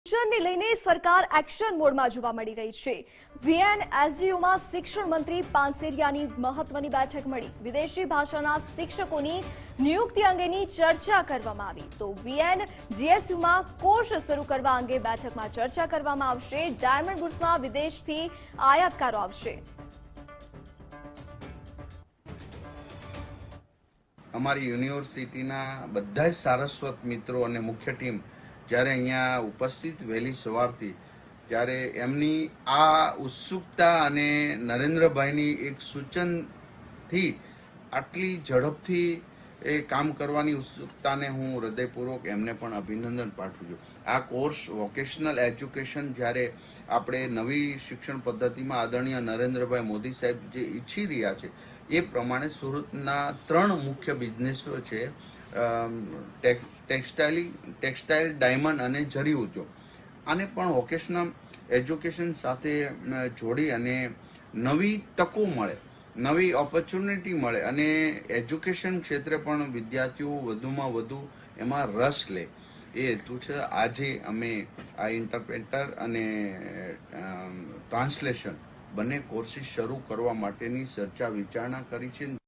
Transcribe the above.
શિક્ષણને લઈને સરકાર એક્શન મોડમાં જોવા મળી રહી છે। વીએનએસજીયુમાં શિક્ષણ મંત્રી પાનસેરિયાની મહત્વની બેઠક મળી। વિદેશી ભાષાના શિક્ષકોની નિયુક્તિ અંગેની ચર્ચા કરવામાં આવી। તો વીએનજીએસયુમાં કોર્સ શરૂ કરવા અંગે બેઠકમાં ચર્ચા કરવામાં આવશે। ડાયમંડ બુટ્સમાં વિદેશથી આયાતકારો આવશે। અમારી યુનિવર્સિટીના બધા જ સારસ્વત મિત્રો અને મુખ્ય ટીમ જ્યારે અહીંયા ઉપસ્થિત વહેલી સવારથી, ત્યારે એમની આ ઉત્સુકતા અને નરેન્દ્રભાઈની એક સૂચનથી આટલી ઝડપથી એ કામ કરવાની ઉત્સુકતાને હું હૃદયપૂર્વક એમને પણ અભિનંદન પાઠવું છું। આ કોર્સ વોકેશનલ એજ્યુકેશન જ્યારે આપણે નવી શિક્ષણ પદ્ધતિમાં આદરણીય નરેન્દ્રભાઈ મોદી સાહેબ જે ઈચ્છી રહ્યા છે એ પ્રમાણે સુરતના 3 મુખ્ય બિઝનેસો છે, ટેક્સટાઇલ, ડાયમંડ અને જરી ઉદ્યોગ। આને પણ વોકેશનલ એજ્યુકેશન સાથે જોડી અને નવી તકો મળે, નવી ઓપોર્ચ્યુનિટી મળે અને એજ્યુકેશન ક્ષેત્રે પણ વિદ્યાર્થીઓ વધુમાં વધુ એમાં રસ લે, એ હેતુ છે। આજે અમે આ ઇન્ટરપ્રેટર અને ટ્રાન્સલેશન બંને કોર્સિસ શરૂ કરવા માટેની ચર્ચા વિચારણા કરી છે।